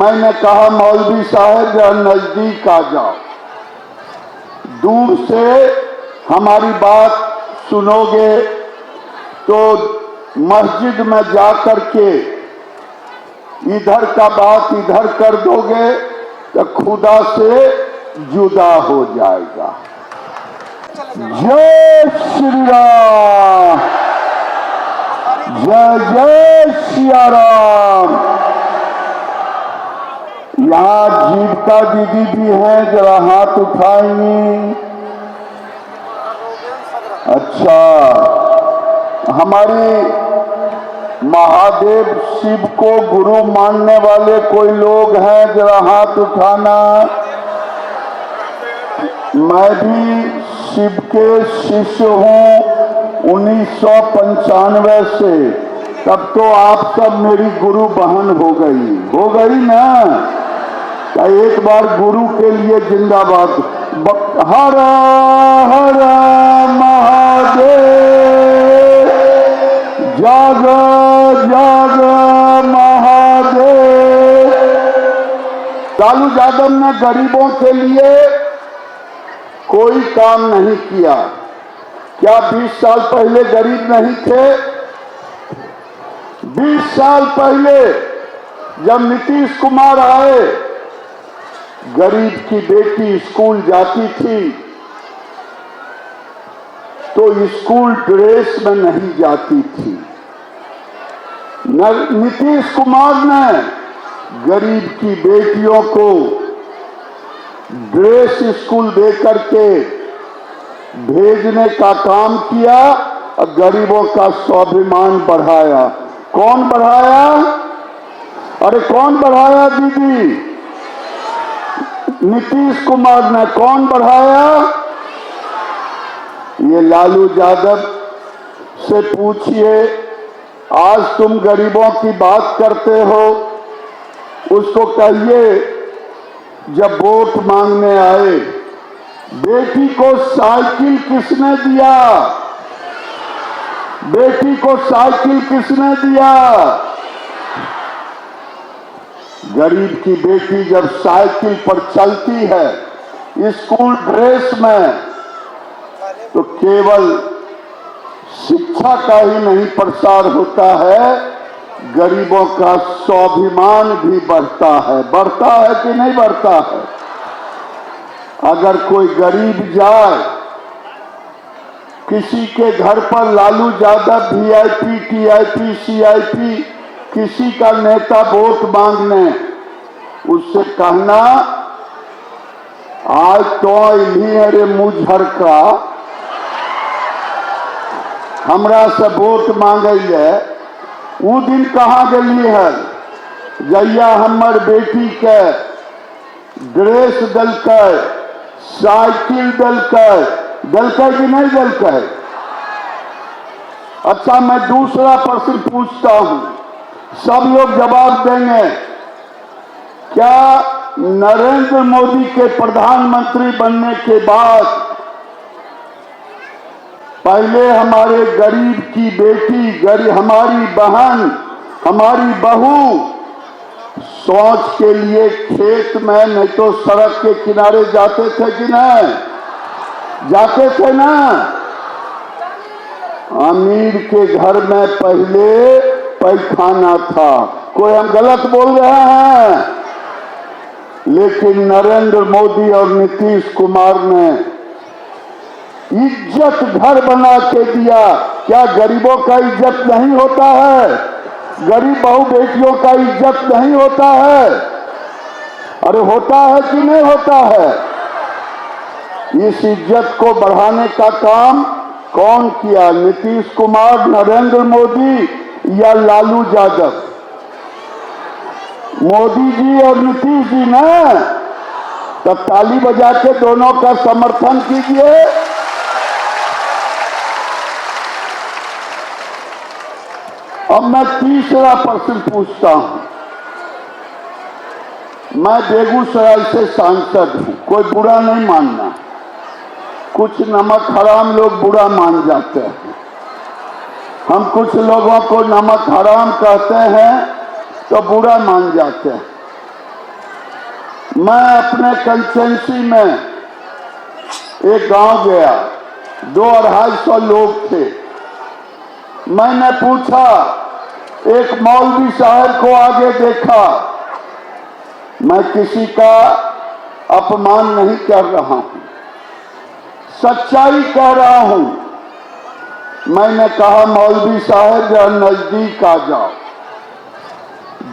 मैंने कहा मौलवी साहब जरा नजदीक आ जाओ, दूर से हमारी बात सुनोगे तो मस्जिद में जा कर के इधर का बात इधर कर दोगे तो खुदा से जुदा हो जाएगा। जय श्री राम, जय जय सिया राम। यहाँ जीविका दीदी भी हैं, जरा हाथ उठाएंगी। अच्छा, हमारी महादेव शिव को गुरु मानने वाले कोई लोग हैं, जरा हाथ उठाना। मैं भी शिव के शिष्य हूँ 1995 से, तब तो आप सब मेरी गुरु बहन हो गई ना। तो एक बार गुरु के लिए जिंदाबाद। हर हर महादेव, जाग जाग महादेव। लालू यादव ने गरीबों के लिए कोई काम नहीं किया। क्या 20 साल पहले गरीब नहीं थे? 20 साल पहले जब नीतीश कुमार आए, गरीब की बेटी स्कूल जाती थी तो स्कूल ड्रेस में नहीं जाती थी। नीतीश कुमार ने गरीब की बेटियों को ड्रेस स्कूल दे करके भेजने का काम किया और गरीबों का स्वाभिमान बढ़ाया। कौन बढ़ाया? अरे कौन बढ़ाया दीदी? नीतीश कुमार ने। कौन बढ़ाया? ये लालू यादव से पूछिए। आज तुम गरीबों की बात करते हो, उसको कहिए जब वोट मांगने आए, बेटी को साइकिल किसने दिया? बेटी को साइकिल किसने दिया? गरीब की बेटी जब साइकिल पर चलती है स्कूल ड्रेस में, तो केवल शिक्षा का ही नहीं प्रसार होता है, गरीबों का स्वाभिमान भी बढ़ता है। बढ़ता है कि नहीं बढ़ता है? अगर कोई गरीब जाए किसी के घर पर, Lalu Yadav VIP, TIP, CIP किसी का नेता वोट मांगने, उससे कहना आज तो इन्हीं अरे मुझर का हमरा से वोट मांगे है। वो दिन कहाँ गई है जैया हमर बेटी के ड्रेस दलकै, साइकिल दलकै कि नहीं दलकै? अच्छा, मैं दूसरा प्रश्न पूछता हूं, सब लोग जवाब देंगे। क्या नरेंद्र मोदी के प्रधानमंत्री बनने के बाद पहले हमारे गरीब की बेटी, हमारी बहन, हमारी बहू शौच के लिए खेत में नहीं तो सड़क के किनारे जाते थे कि नहीं? जाते थे ना। अमीर के घर में पहले पैखाना था। कोई हम गलत बोल रहे हैं? लेकिन नरेंद्र मोदी और नीतीश कुमार ने इज्जत घर बना के दिया। क्या गरीबों का इज्जत नहीं होता है? गरीब बहू बेटियों का इज्जत नहीं होता है? अरे होता है कि नहीं होता है? इस इज्जत को बढ़ाने का काम कौन किया? नीतीश कुमार, नरेंद्र मोदी या लालू यादव? मोदी जी और नीतीश जी ने। तब ताली बजा के दोनों का समर्थन कीजिए। अब मैं तीसरा प्रश्न पूछता हूं। मैं बेगूसराय से सांसद हूं, कोई बुरा नहीं मानना। कुछ नमक हराम लोग बुरा मान जाते हैं। हम कुछ लोगों को नमक हराम कहते हैं तो बुरा मान जाते हैं। मैं अपने कंस्टिट्यूंसी में एक गांव गया, 200-250 लोग थे। मैंने पूछा, एक मौलवी साहब को आगे देखा। मैं किसी का अपमान नहीं कर रहा हूं, सच्चाई कह रहा हूं। मैंने कहा, मौलवी साहब जरा नजदीक आ जाओ,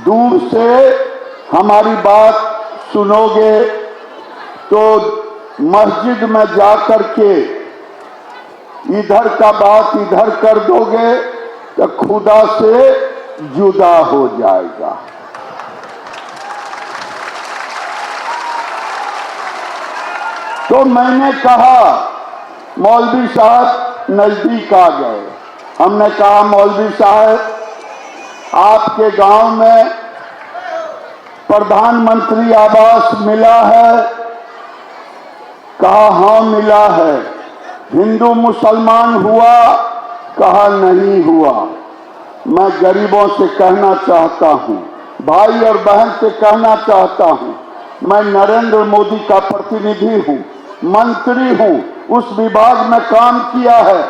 दूर से हमारी बात सुनोगे तो मस्जिद में जाकर के इधर का बात इधर कर दोगे तो खुदा से जुदा हो जाएगा। तो मैंने कहा, मौलवी साहब नजदीक आ गए। हमने कहा, मौलवी साहब आपके गांव में प्रधानमंत्री आवास मिला है? कहा हाँ मिला है। हिंदू मुसलमान हुआ? कहा नहीं हुआ। मैं गरीबों से कहना चाहता हूं, भाई और बहन से कहना चाहता हूं, मैं नरेंद्र मोदी का प्रतिनिधि हूं, मंत्री हूं, उस विभाग में काम किया है।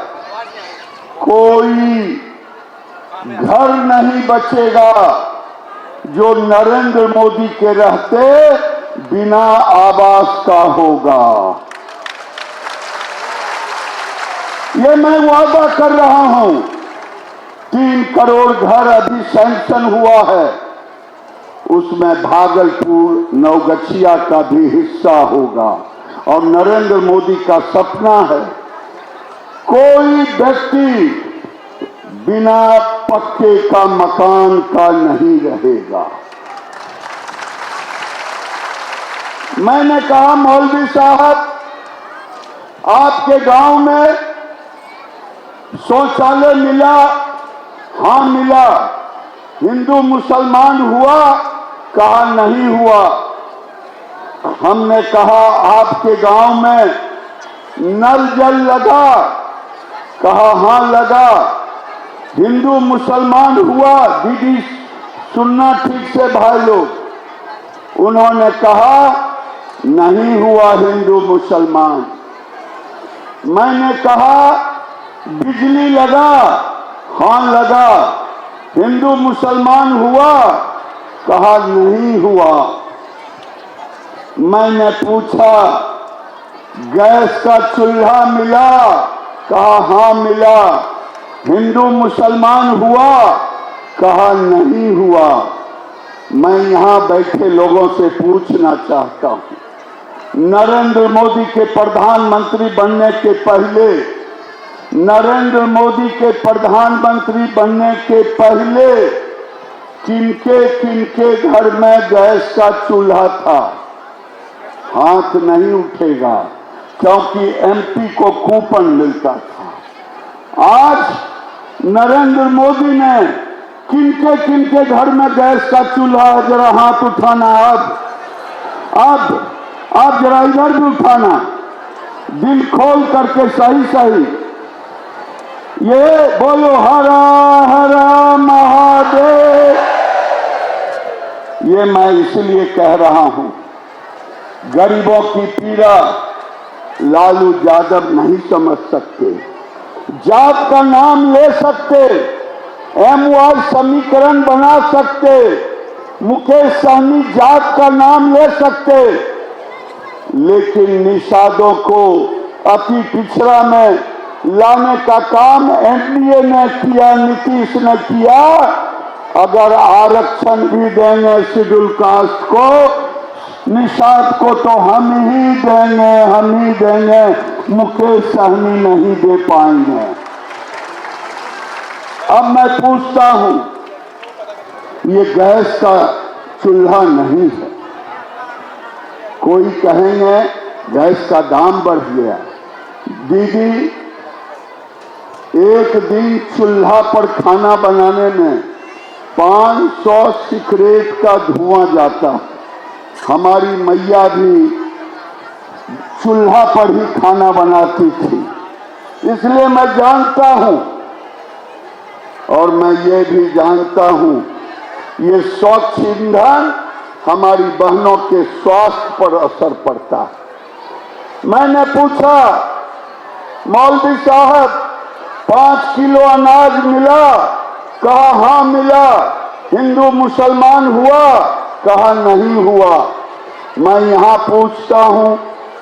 कोई घर नहीं बचेगा जो नरेंद्र मोदी के रहते बिना आवास का होगा। ये मैं वादा कर रहा हूं। 3 करोड़ घर अभी सैंक्शन हुआ है, उसमें भागलपुर नवगछिया का भी हिस्सा होगा। और नरेंद्र मोदी का सपना है, कोई व्यक्ति बिना पक्के का मकान का नहीं रहेगा। मैंने कहा, मौलवी साहब आपके गांव में शौचालय मिला? हाँ मिला। हिंदू मुसलमान हुआ? कहा नहीं हुआ। हमने कहा, आपके गांव में नल जल लगा? कहा हाँ लगा। हिंदू मुसलमान हुआ? दीदी सुनना ठीक से भाई लोग। उन्होंने कहा नहीं हुआ हिंदू मुसलमान। मैंने कहा, बिजली लगा? हाँ लगा। हिंदू मुसलमान हुआ? कहा नहीं हुआ। मैंने पूछा, गैस का चूल्हा मिला? कहा हाँ मिला। हिंदू मुसलमान हुआ? कहा नहीं हुआ। मैं यहां बैठे लोगों से पूछना चाहता हूं, नरेंद्र मोदी के प्रधानमंत्री बनने के पहले, नरेंद्र मोदी के प्रधानमंत्री बनने के पहले किनके किनके घर में गैस का चूल्हा था? हाथ नहीं उठेगा, क्योंकि एमपी को कूपन मिलता था। आज नरेंद्र मोदी ने किनके किनके घर में गैस का चूल्हा? जरा हाथ उठाना। अब जरा इधर भी उठाना, दिल खोल करके सही सही। ये बोलो हर हर महादेव। ये मैं इसलिए कह रहा हूं, गरीबों की पीड़ा लालू यादव नहीं समझ सकते। जात का नाम ले सकते, एमवाय समीकरण बना सकते, मुकेश सहनी जात का नाम ले सकते, लेकिन निषादों को अति पिछड़ा में लाने का काम एनडीए ने किया, नीतीश ने किया। अगर आरक्षण भी देंगे शेड्यूल कास्ट को, निषाद को तो हम ही देंगे, मुकेश सहनी नहीं दे पाएंगे। अब मैं पूछता हूं, ये गैस का चूल्हा नहीं है। कोई कहेंगे गैस का दाम बढ़ गया। दीदी, एक दिन चूल्हा पर खाना बनाने में 500 सिगरेट का धुआं जाता। हमारी मैया भी चूल्हा पर ही खाना बनाती थी, इसलिए मैं जानता हूं। और मैं ये भी जानता हूं, ये स्वच्छ ईंधन हमारी बहनों के स्वास्थ्य पर असर पड़ता है। मैंने पूछा, मौलवी साहब 5 किलो अनाज मिला? कहा हाँ मिला। हिंदू मुसलमान हुआ? कहा नहीं हुआ। मैं यहाँ पूछता हूँ,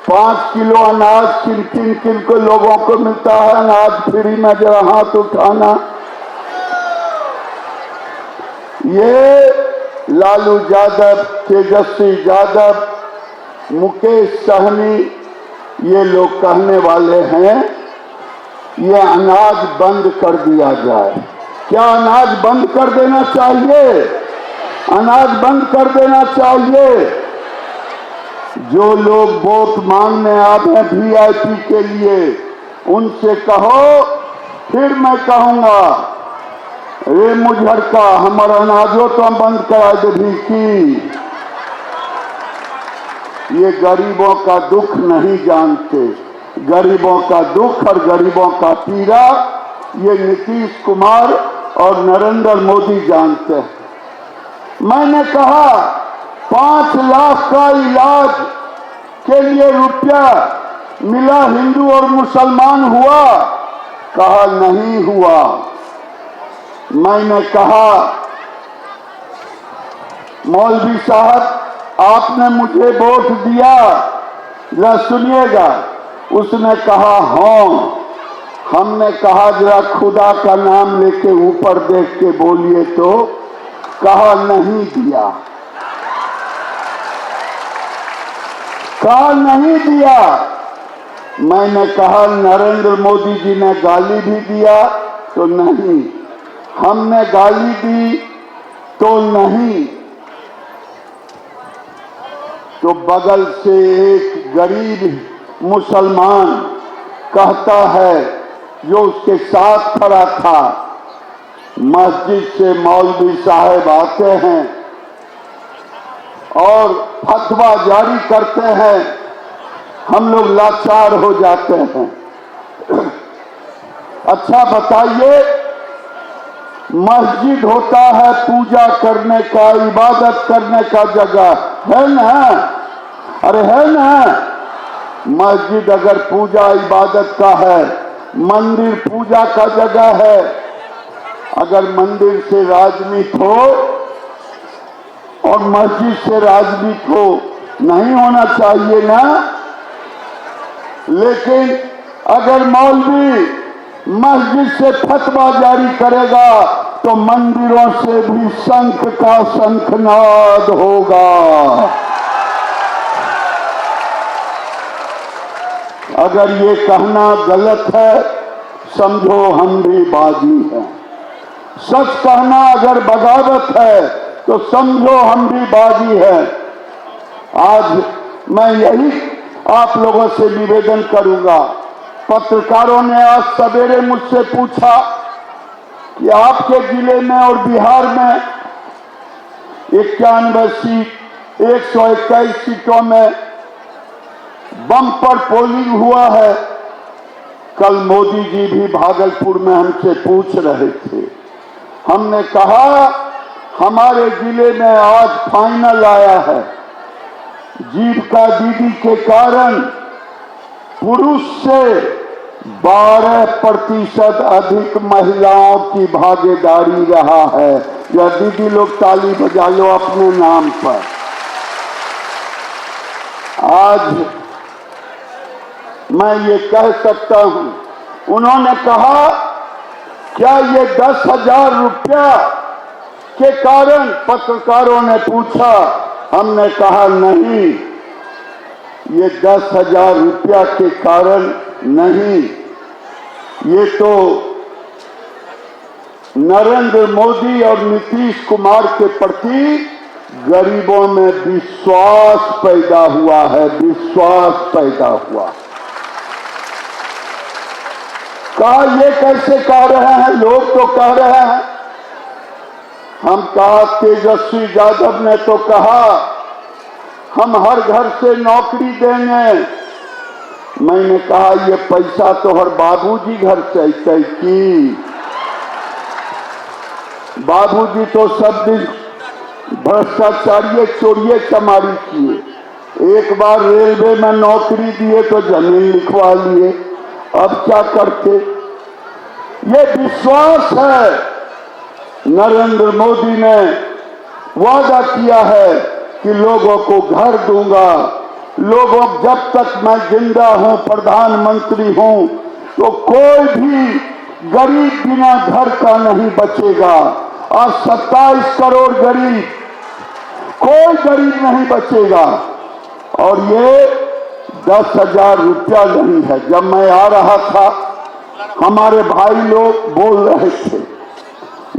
5 किलो अनाज किन किन को लोगों को मिलता है अनाज फ्री में? जरा हाथ उठाना। ये लालू यादव, तेजस्वी यादव, मुकेश सहनी, ये लोग कहने वाले हैं ये अनाज बंद कर दिया जाए। क्या अनाज बंद कर देना चाहिए? अनाज बंद कर देना चाहिए। जो लोग वोट मांगने आते हैं VIP के लिए, उनसे कहो, फिर मैं कहूंगा, रे मुझड़का हमारा अनाजो तो बंद करा दे भी की। ये गरीबों का दुख नहीं जानते। गरीबों का दुख और गरीबों का पीड़ा ये नीतीश कुमार और नरेंद्र मोदी जानते हैं। मैंने कहा 5 लाख का इलाज के लिए रुपया मिला, हिंदू और मुसलमान हुआ? कहा नहीं हुआ। मैंने कहा, मौलवी साहब आपने मुझे वोट दिया, जरा सुनिएगा। उसने कहा हाँ। हमने कहा जरा खुदा का नाम लेके ऊपर देख के बोलिए तो। कहा नहीं दिया। कहा नहीं दिया। मैंने कहा नरेंद्र मोदी जी ने गाली भी दिया तो नहीं, हमने गाली दी तो नहीं। तो बगल से एक गरीब मुसलमान कहता है, जो उसके साथ खड़ा था, मस्जिद से मौलवी साहब आते हैं और फतवा जारी करते हैं, हम लोग लाचार हो जाते हैं। अच्छा बताइए, मस्जिद होता है पूजा करने का, इबादत करने का जगह, है ना? अरे है ना? मस्जिद अगर पूजा इबादत का है, मंदिर पूजा का जगह है। अगर मंदिर से राजनीति हो और मस्जिद से राजनीति हो, नहीं होना चाहिए ना? लेकिन अगर मौलवी मस्जिद से फतवा जारी करेगा तो मंदिरों से भी शंख का शंखनाद होगा। अगर ये कहना गलत है, समझो हम भी बागी हैं। सच कहना अगर बगावत है तो समझो हम भी बागी हैं। आज मैं यही आप लोगों से निवेदन करूंगा। पत्रकारों ने आज सवेरे मुझसे पूछा कि आपके जिले में और बिहार में 91 सीट, 121 सीटों में बम्पर पोलिंग हुआ है। कल मोदी जी भी भागलपुर में हमसे पूछ रहे थे। हमने कहा हमारे जिले में आज फाइनल आया है। जीविका दीदी के कारण पुरुष से 12% अधिक महिलाओं की भागीदारी रहा है। या दीदी लोग ताली बजा लो अपने नाम पर। आज मैं ये कह सकता हूं, उन्होंने कहा क्या ये 10,000 रुपया के कारण? पत्रकारों ने पूछा। हमने कहा नहीं, ये 10,000 रुपया के कारण नहीं, ये तो नरेंद्र मोदी और नीतीश कुमार के प्रति गरीबों में विश्वास पैदा हुआ है। विश्वास पैदा हुआ। कहा ये कैसे कह रहे हैं? लोग तो कह रहे हैं। हम कहा तेजस्वी यादव ने तो कहा हम हर घर से नौकरी देंगे। मैंने कहा ये पैसा तो हर बाबूजी घर से ऐसे की। बाबूजी तो सब दिन भ्रष्टाचारिये चोरिये चमारी किए। एक बार रेलवे में नौकरी दिए तो जमीन लिखवा लिए, अब क्या करते। ये विश्वास है, नरेंद्र मोदी ने वादा किया है कि लोगों को घर दूंगा, लोगों जब तक मैं जिंदा हूं, प्रधानमंत्री हूं, तो कोई भी गरीब बिना घर का नहीं बचेगा। आज 27 करोड़ गरीब, कोई गरीब नहीं बचेगा। और ये 10,000 रुपया नहीं है। जब मैं आ रहा था, हमारे भाई लोग बोल रहे थे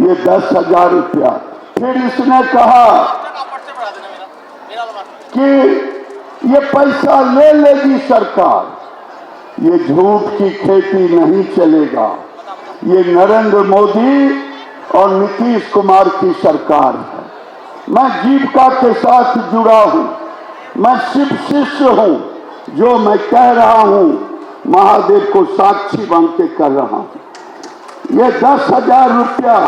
ये 10,000 रुपया। फिर इसने कहा कि ये पैसा ले लेगी सरकार। ये झूठ की खेती नहीं चलेगा। ये नरेंद्र मोदी और नीतीश कुमार की सरकार है। मैं जीविका के साथ जुड़ा हूं, मैं सिर्फ शिष्य हूं। जो मैं कह रहा हूं महादेव को साक्षी बन के कर रहा हूं। ये 10,000 रुपया,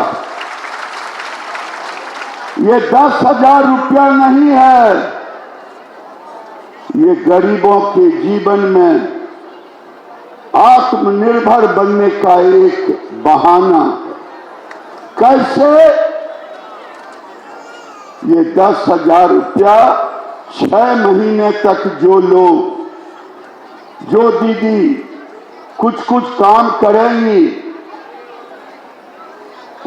ये 10,000 रुपया नहीं है। ये गरीबों के जीवन में आत्मनिर्भर बनने का एक बहाना है। कैसे? ये 10,000 रुपया 6 महीने तक जो लोग, जो दीदी कुछ कुछ काम करेंगी,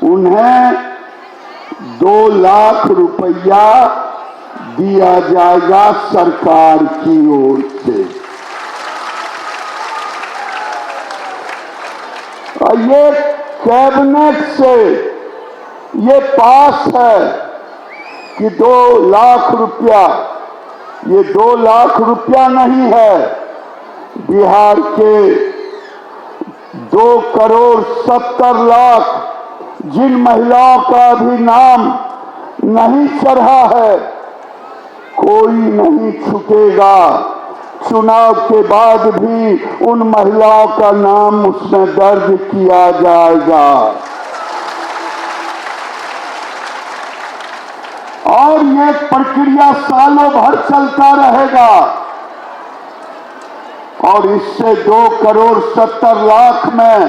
उन्हें 2 लाख रुपया दिया जाएगा सरकार की ओर से। और ये कैबिनेट से ये पास है कि 2 लाख रुपया, ये 2 लाख रुपया नहीं है। बिहार के 2,70,00,000 जिन महिलाओं का भी नाम नहीं चढ़ा है, कोई नहीं छूटेगा। चुनाव के बाद भी उन महिलाओं का नाम उसमें दर्ज किया जाएगा। और ये प्रक्रिया सालों भर चलता रहेगा। और इससे 2,70,00,000 में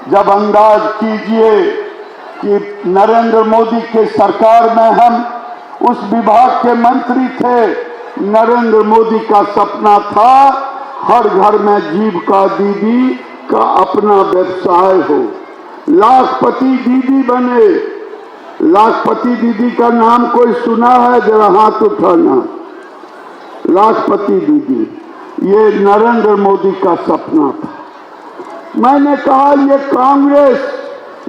जब अंदाज कीजिए कि नरेंद्र मोदी के सरकार में हम उस विभाग के मंत्री थे, नरेंद्र मोदी का सपना था हर घर में जीविका दीदी का अपना व्यवसाय हो, लाखपति दीदी बने। लाखपति दीदी का नाम कोई सुना है? जरा हाथ उठाना। लाखपति दीदी, ये नरेंद्र मोदी का सपना था। मैंने कहा ये कांग्रेस,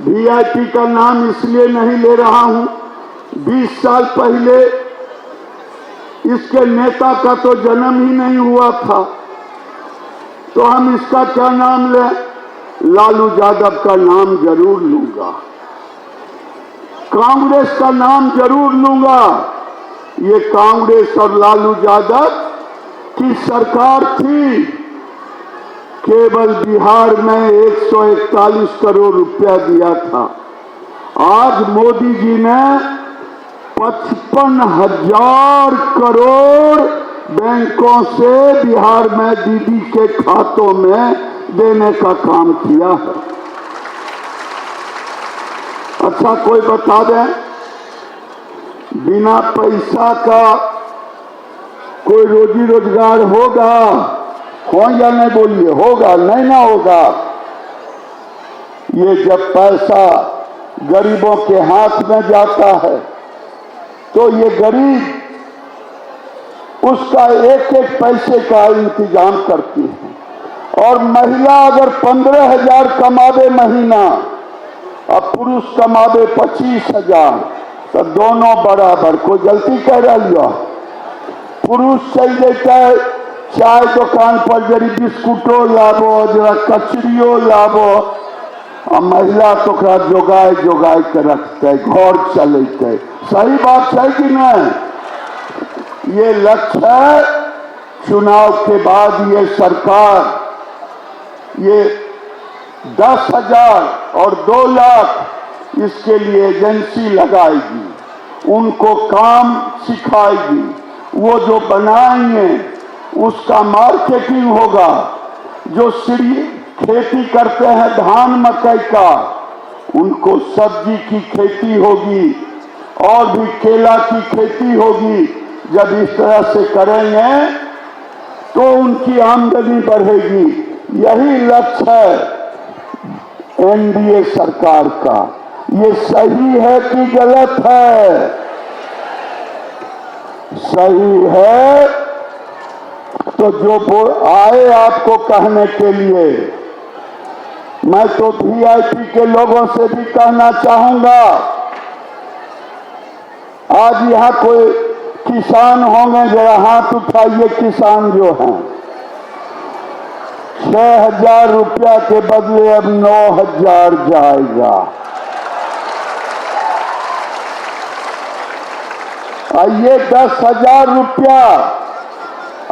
वीआईपी का नाम इसलिए नहीं ले रहा हूं, 20 साल पहले इसके नेता का तो जन्म ही नहीं हुआ था, तो हम इसका क्या नाम लें? लालू यादव का नाम जरूर लूंगा, कांग्रेस का नाम जरूर लूंगा। ये कांग्रेस और लालू यादव की सरकार थी। केवल बिहार में 141 करोड़ रुपया दिया था। आज मोदी जी ने 55,000 करोड़ बैंकों से बिहार में दीदी के खातों में देने का काम किया है। अच्छा, कोई बता दें, बिना पैसा का कोई रोजी रोजगार होगा? हो या नहीं? बोलिए, होगा? नहीं ना होगा। ये जब पैसा गरीबों के हाथ में जाता है तो ये गरीब उसका एक एक पैसे का इंतजाम करती है। और महिला अगर 15,000 कमावे महीना और पुरुष कमावे 25,000, तो दोनों बराबर। कोई गलती कह रही हो? पुरुष चल जाता है चाय दुकान पर, जरी बिस्कुटो लाबो, जरा कचरियो लाबो, और महिला तो जोगाए जोगाए के रखते, घर चलते। सही बात है कि नहीं? ये लक्ष्य है। चुनाव के बाद ये सरकार ये 10,000 और 2 लाख इसके लिए एजेंसी लगाएगी। उनको काम सिखाएगी। वो जो बनाएंगे उसका मार्केटिंग होगा। जो खेती करते हैं धान मकई का, उनको सब्जी की खेती होगी और भी केला की खेती होगी। जब इस तरह से करेंगे तो उनकी आमदनी बढ़ेगी। यही लक्ष्य है एनडीए सरकार का। ये सही है कि गलत है? सही है तो जो आए आपको कहने के लिए, मैं तो वीआईपी के लोगों से भी कहना चाहूंगा। आज यहाँ कोई किसान होंगे, जरा हाथ उठाइए। किसान जो हैं 6,000 रुपया के बदले अब 9,000 जाएगा। ये 10,000 रुपया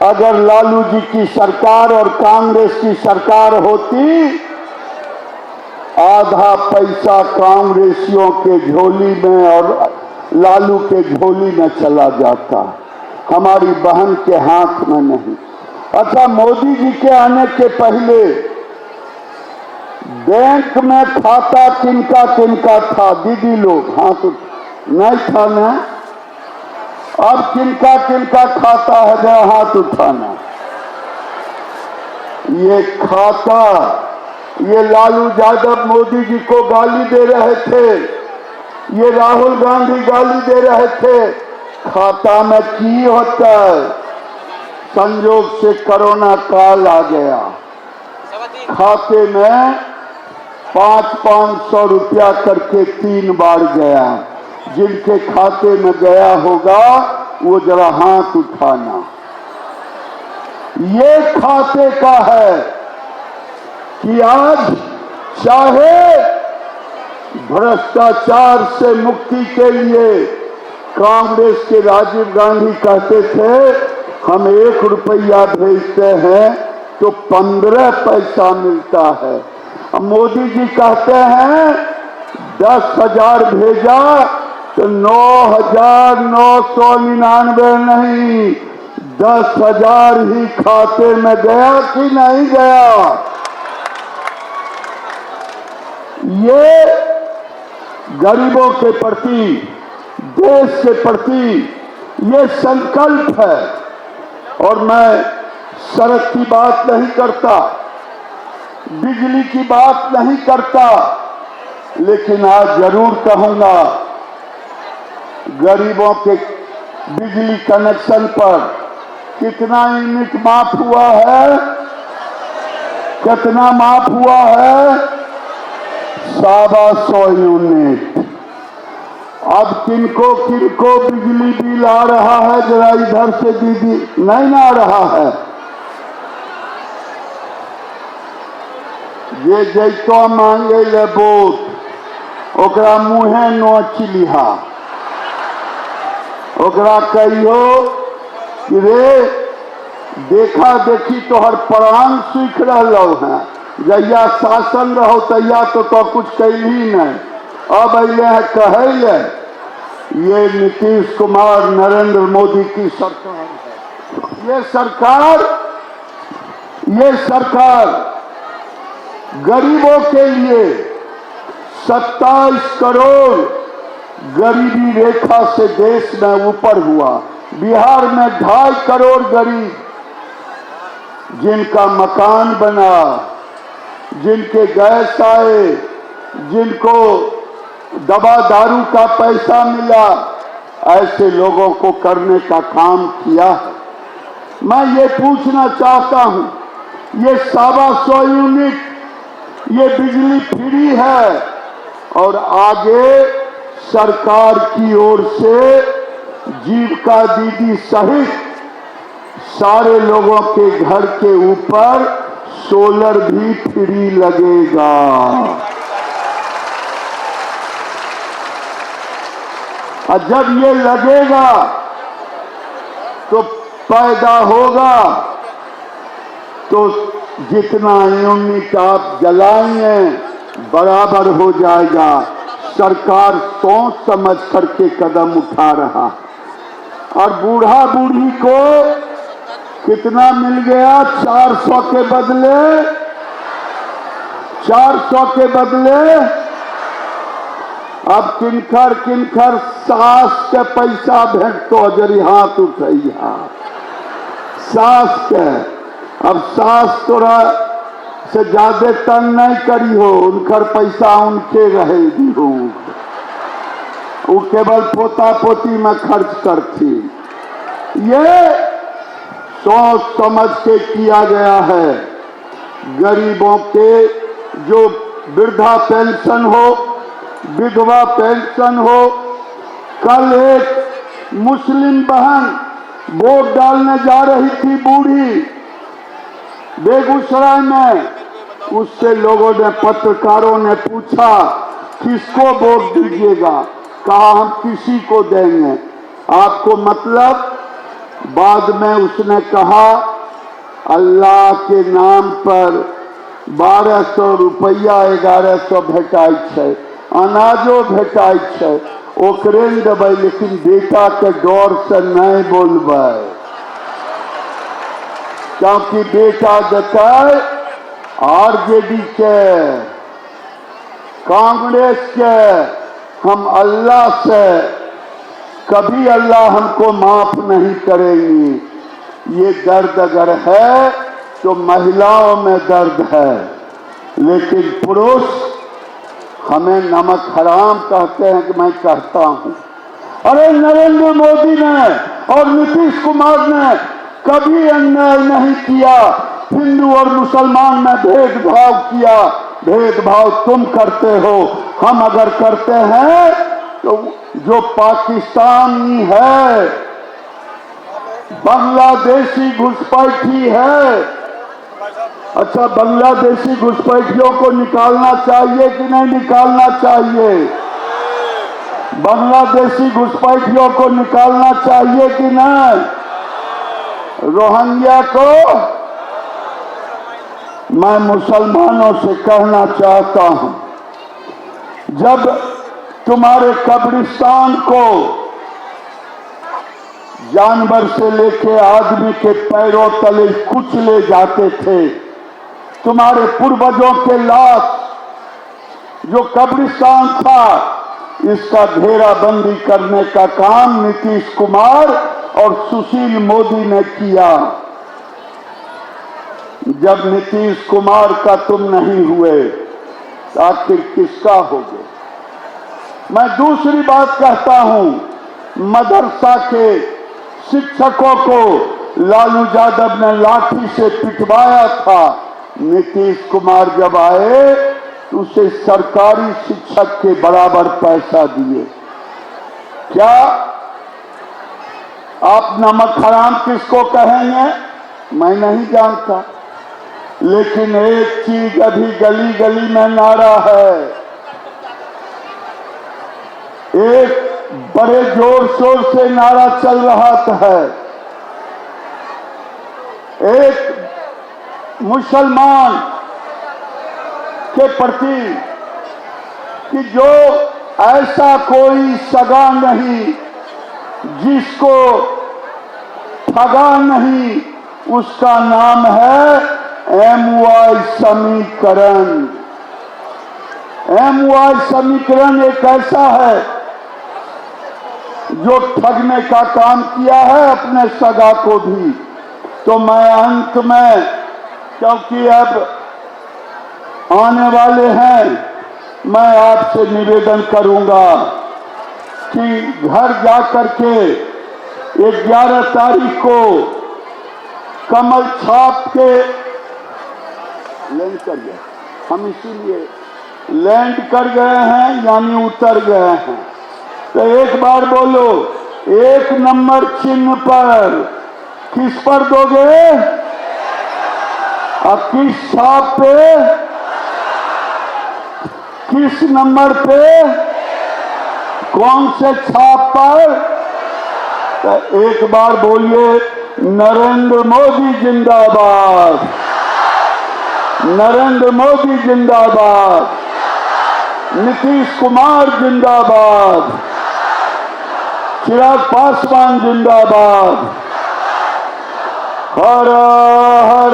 अगर लालू जी की सरकार और कांग्रेस की सरकार होती, आधा पैसा कांग्रेसियों के झोली में और लालू के झोली में चला जाता, हमारी बहन के हाथ में नहीं। अच्छा, मोदी जी के आने के पहले बैंक में खाता किनका किनका था? दीदी लोग हाथ नहीं था ना? अब किनका किनका खाता है? जरा हाथ उठाना। ये खाता, ये लालू यादव मोदी जी को गाली दे रहे थे, ये राहुल गांधी गाली दे रहे थे। खाता में की होता है? संयोग से कोरोना काल आ गया, खाते में 500-500 रुपया करके 3 बार गया। जिनके खाते में गया होगा वो जरा हाथ उठाना। ये खाते का है कि आज चाहे भ्रष्टाचार से मुक्ति के लिए कांग्रेस के राजीव गांधी कहते थे हम 1 रुपया भेजते हैं तो 15 पैसा मिलता है। अब मोदी जी कहते हैं 10,000 भेजा तो 9,999 नहीं, 10,000 ही खाते में गया कि नहीं गया? ये गरीबों के प्रति, देश के प्रति ये संकल्प है। और मैं सड़क की बात नहीं करता, बिजली की बात नहीं करता, लेकिन आज जरूर कहूंगा गरीबों के बिजली कनेक्शन पर कितना यूनिट माफ हुआ है? कितना माफ हुआ है? 125 यूनिट। अब किनको किनको बिजली बिल आ रहा है? जरा इधर से दीदी, नहीं ना आ रहा है? ये जैतो मांगे ले वोट, ओकरा मुँहे नोच लिहा, ओकरा कहियो कि रे देखा देखी तोहर प्राण सूख रहो हैं। जहिया शासन रहो तैया तो कुछ कैली नहीं। अब अले है कहले ये नीतीश कुमार नरेंद्र मोदी की सरकार है। ये सरकार गरीबों के लिए 27 करोड़ गरीबी रेखा से देश में ऊपर हुआ। बिहार में 2.5 करोड़ गरीब, जिनका मकान बना, जिनके गैस आए, जिनको दवा दारू का पैसा मिला, ऐसे लोगों को करने का काम किया है। मैं ये पूछना चाहता हूं, ये 125 यूनिट ये बिजली फ्री है और आगे सरकार की ओर से जीविका दीदी सहित सारे लोगों के घर के ऊपर सोलर भी फ्री लगेगा। और जब ये लगेगा तो पैदा होगा तो जितना यूनिट आप जलाएंगे बराबर हो जाएगा। सरकार सोच समझ करके कदम उठा रहा है। और बूढ़ा बूढ़ी को कितना मिल गया? 400 के बदले 400 के बदले अब किनखर किनखर सास के पैसा भेंटतो जरी हाथ उठैया सास के। अब सास तोरा से ज्यादा तंग नहीं करी हो, उनकर पैसा उनके रहे दी हो, वो केवल पोता पोती में खर्च करती। ये सोच समझ के किया गया है। गरीबों के जो वृद्धा पेंशन हो, विधवा पेंशन हो। कल एक मुस्लिम बहन वोट डालने जा रही थी बूढ़ी बेगूसराय में, उससे लोगों ने पत्रकारों ने पूछा किसको वोट दीजिएगा? कहा हम किसी को देंगे। आपको मतलब? बाद में उसने कहा अल्लाह के नाम पर 1200 रुपया 1100 भेटाई छै, अनाजो भेटाई छै, ओकरे न देबै, लेकिन बेटा के डर से नहीं बोलबै, क्योंकि बेटा देतै आरजेडी के, कांग्रेस के। हम अल्लाह से कभी अल्लाह हमको माफ नहीं करेंगी। ये दर्द अगर है तो महिलाओं में दर्द है, लेकिन पुरुष हमें नमक हराम कहते हैं कि मैं कहता हूं। अरे नरेंद्र मोदी ने और नीतीश कुमार ने कभी अन्याय नहीं किया, हिंदू और मुसलमान में भेदभाव किया। भेदभाव तुम करते हो, हम अगर करते हैं तो जो पाकिस्तानी है, बांग्लादेशी घुसपैठी है। अच्छा, बांग्लादेशी घुसपैठियों को निकालना चाहिए कि नहीं निकालना चाहिए? बांग्लादेशी घुसपैठियों को निकालना चाहिए कि नहीं? रोहिंग्या को मैं मुसलमानों से कहना चाहता हूं, जब तुम्हारे कब्रिस्तान को जानवर से लेके आदमी के पैरों तले कुचले जाते थे, तुम्हारे पूर्वजों के लाश जो कब्रिस्तान था, इसका घेराबंदी करने का काम नीतीश कुमार और सुशील मोदी ने किया। जब नीतीश कुमार का तुम नहीं हुए तो आखिर किसका होगे? मैं दूसरी बात कहता हूं, मदरसा के शिक्षकों को लालू यादव ने लाठी से पिटवाया था। नीतीश कुमार जब आए तो उसे सरकारी शिक्षक के बराबर पैसा दिए। क्या आप नमक हराम किसको कहेंगे? मैं नहीं जानता, लेकिन एक चीज अभी गली गली में नारा है, एक बड़े जोर शोर से नारा चल रहा है, एक मुसलमान के प्रति कि जो ऐसा कोई सगा नहीं जिसको ठगा नहीं, उसका नाम है MY समीकरण। MY समीकरण एक ऐसा है जो ठगने का काम किया है अपने सगा को भी। तो मैं अंत में, क्योंकि अब आने वाले हैं, मैं आपसे निवेदन करूंगा कि घर जाकर के 11 तारीख को कमल छाप के लैंड कर गए, हम इसीलिए लैंड कर गए हैं यानी उतर गए हैं। तो एक बार बोलो, 1 नंबर चिन्ह पर किस पर दोगे और किस छाप पे, किस नंबर पे, कौन से छाप पर? तो एक बार बोलिए, नरेंद्र मोदी जिंदाबाद, नरेंद्र मोदी जिंदाबाद, नीतीश कुमार जिंदाबाद, चिराग पासवान जिंदाबाद, भारत